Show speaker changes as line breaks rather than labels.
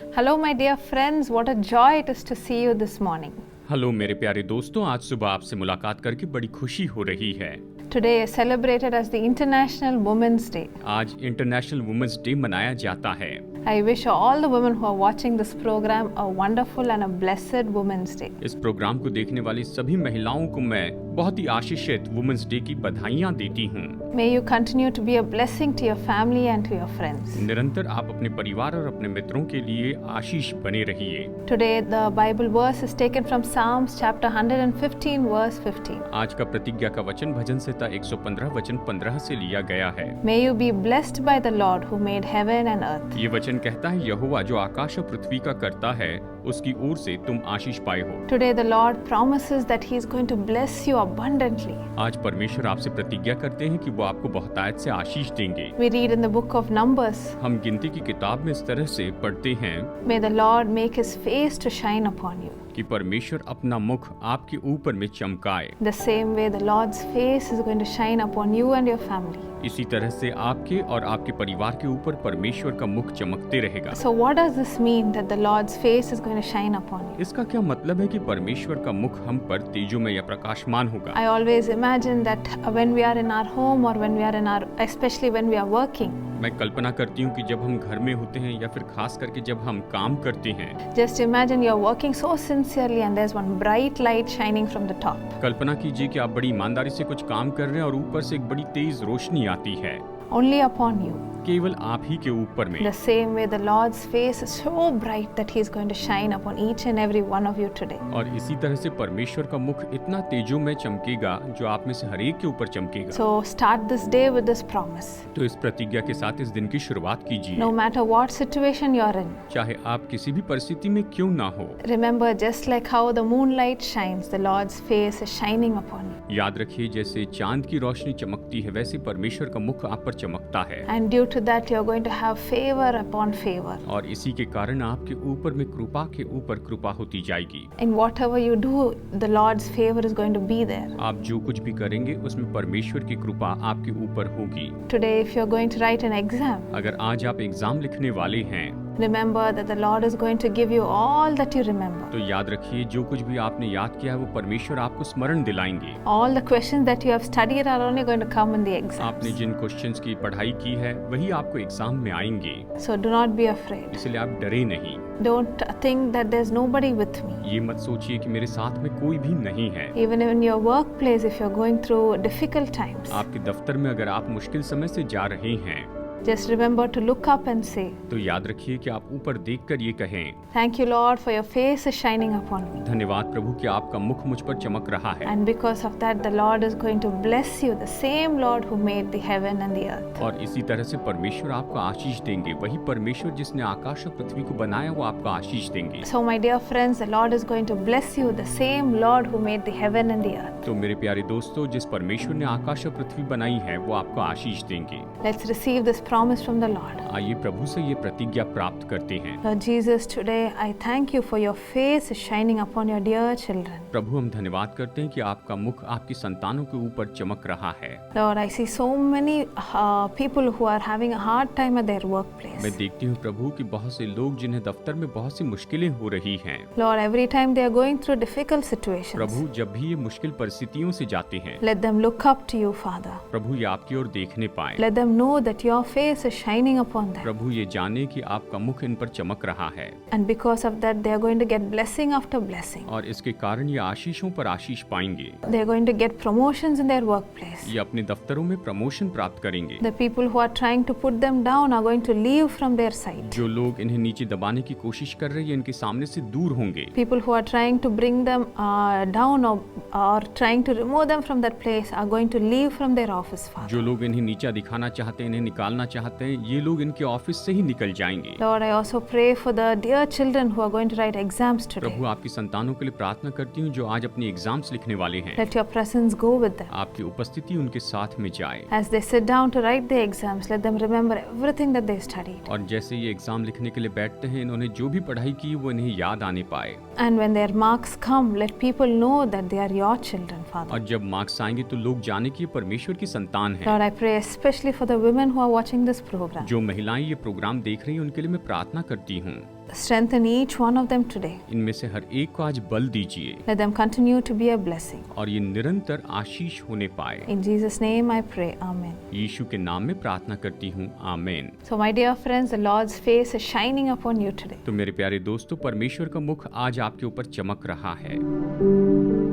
Hello, my dear friends. What a joy it is to see you this morning.
Hello मेरे प्यारे दोस्तों, आज सुबह आपसे मुलाकात करके बड़ी खुशी हो रही है।
Today is celebrated as the International Women's Day.
आज इंटरनेशनल वुमेन्स डे मनाया जाता है।
I wish all the women who are watching this program a wonderful and a blessed Women's Day.
इस प्रोग्राम को देखने वाली सभी महिलाओं को मैं बहुत ही आशीषित वुमेन्स डे की बधाइयाँ देती हूँ।
May you continue to be a blessing to your family and to your friends.
निरंतर आप अपने परिवार और अपने मित्रों के लिए आशीष बने रहिए।
Today the Bible verse is taken from Psalms chapter 115 verse 15.
आज का प्रतिज्ञा का वचन भजन संहिता 115 वचन 15 से लिया गया है।
May you be blessed by the Lord who made heaven and earth.
ये वचन कहता है, यहोवा जो आकाश और पृथ्वी का करता है, उसकी ओर से तुम आशीष पाए हो।
Today the Lord promises that He is going to bless you abundantly.
आज परमेश्वर आपसे प्रतिज्ञा करते हैं कि वो आपको बहुतायत से आशीष देंगे।
We read in the book of Numbers,
हम गिनती की किताब में इस तरह से पढ़ते हैं
May the Lord make His face to shine upon you.
कि परमेश्वर अपना मुख आपके ऊपर में चमकाए।
The same way the Lord's face is going to shine upon you and your family.
इसी तरह से आपके और आपके परिवार के ऊपर परमेश्वर का मुख चमकते रहेगा।
So what does this mean that the Lord's face is going to shine upon you?
इसका क्या मतलब है कि परमेश्वर का मुख हम पर तेजोमय या प्रकाशमान होगा?
I always imagine that when we are in our home or when we are in our, especially when we are working,
मैं कल्पना करती हूँ कि जब हम घर में होते हैं या फिर खास करके जब हम काम करते हैं,
just imagine you're working so sincerely and there's one bright light shining from the top.
कल्पना कीजिए कि आप बड़ी ईमानदारी से कुछ काम कर रहे हैं और ऊपर से एक बड़ी तेज रोशनी आती है
Only upon you.
केवल आप ही के ऊपर में।
The same way the Lord's face is so bright that He is going to shine upon each and every one of you today.
और इसी तरह से परमेश्वर का मुख इतना तेजोमय चमकेगा जो आप में से हर एक के ऊपर चमकेगा।
So start this day with this promise.
तो इस प्रतिज्ञा के साथ इस दिन की शुरुआत कीजिए।
No matter what situation you're in,
चाहे आप किसी भी परिस्थिति में क्यों ना हो,
remember just like how the moonlight shines, the Lord's face is shining upon you.
याद रखिए जैसे चांद की रोशनी चमकती है वैसे परमेश्वर का मुख आप पर चमकता है।
And due to that you're going to have favor upon favor.
और इसी के कारण आपके ऊपर में कृपा के ऊपर कृपा होती जाएगी।
In whatever you do, the Lord's favor is going to be there.
आप जो कुछ भी करेंगे उसमें परमेश्वर की कृपा आपके ऊपर होगी।
Today if you're going to write an exam,
अगर आज आप एग्जाम लिखने वाले हैं,
remember that the Lord is going to give you all that you remember.
तो याद रखिए जो कुछ भी आपने याद किया है वो परमेश्वर आपको स्मरण दिलाएंगे।
All the questions that you have studied are only going to come in the exams.
आपने जिन क्वेश्चंस की पढ़ाई की है वही आपको एग्जाम में आएंगे,
So do not be afraid.
इसलिए आप डरे नहीं।
Don't think that there's nobody with me.
ये मत सोचिए कि मेरे साथ में कोई भी नहीं है।
Even in your workplace, if you're going through difficult times,
आपके दफ्तर में अगर आप मुश्किल समय से जा रहे हैं,
just remember to look up and say,
तो याद रखिए कि आप ऊपर देखकर ये कहें,
Thank you, Lord, for your face is shining upon me.
धन्यवाद प्रभु कि आपका मुख मुझ पर चमक रहा है।
And because of that, the Lord is going to bless you, the same Lord who made the heaven and the earth.
और इसी तरह से परमेश्वर आपको आशीष देंगे। वही परमेश्वर जिसने आकाश और पृथ्वी को बनाया वो आपको आशीष देंगे।
So, my dear friends, the Lord is going to bless you, the same Lord who made the heaven and the earth.
तो मेरे प्यारे दोस्तों, जिस परमेश्वर ने आकाश और पृथ्वी बनाई है वो आपको आशीष देंगे।
Let's receive this promise from the Lord.
आइए प्रभु से ये प्रतिज्ञा प्राप्त करते हैं।
Lord Jesus, today I thank you for your face is shining upon your dear children.
प्रभु हम धन्यवाद करते हैं कि आपका मुख आपकी संतानों के ऊपर चमक रहा है।
Lord, I see so many people who are having a hard time at their workplace.
मैं देखती हूँ प्रभु कि बहुत से लोग जिन्हें दफ्तर में बहुत सी मुश्किलें हो रही हैं।
Lord, every time they are going through difficult situations,
प्रभु जब भी ये मुश्किल परिस्थितियों से जाते हैं,
let them look up to you, Father.
प्रभु ये आपकी ओर देखने पाए।
Let them know that your face is shining upon them.
प्रभु ये जाने कि आपका मुख इन पर चमक रहा है।
And because of that, they are going to get blessing after blessing.
और इसके कारण ये आशीषों पर आशीष पाएंगे।
They are going to get promotions in their workplace.
ये अपने दफ्तरों में प्रमोशन प्राप्त करेंगे।
The people who are trying to put them down are going to leave from their side.
जो लोग इन्हें नीचे दबाने की कोशिश कर रहे हैं इनके सामने से दूर होंगे।
People who are trying to bring them down or trying to remove them from that place are going to leave from their office, Father.
जो लोग इन्हें नीचा दिखाना चाहते हैं, इन्हें निकालना चाहते हैं, ये लोग इनके ऑफिस से ही निकल जाएंगे।
Lord, I also pray for the dear children who are going to write exams today.
प्रभु आपकी संतानों के लिए प्रार्थना करती हूँ जो आज अपनी एग्जाम्स लिखने वाले हैं।
Let your presence go with them.
आपकी उपस्थिति उनके साथ में जाए।
As they sit down to write their exams, let them remember everything that they studied.
और जैसे ये एग्जाम लिखने के लिए बैठते हैं, इन्होंने जो भी पढ़ाई की वो इन्हें याद आने पाए।
And when their marks come, let people know that they are your children, Father.
और जब मार्क्स आएंगे तो लोग जाने कि ये परमेश्वर की संतान है।
Lord, I pray especially for the women who are watching this program.
जो महिलाएं ये प्रोग्राम देख रही हैं उनके लिए मैं प्रार्थना करती हूँ।
strengthen each one of them today.
इनमें से हर एक को आज बल दीजिए
Let them continue to be a blessing.
और ये निरंतर आशीष होने पाए।
In Jesus' name I pray. Amen.
यीशु के नाम में प्रार्थना करती हूँ, आमीन।
So, my dear friends, the Lord's face is shining upon you today.
तो मेरे प्यारे दोस्तों, परमेश्वर का मुख आज आपके ऊपर चमक रहा है।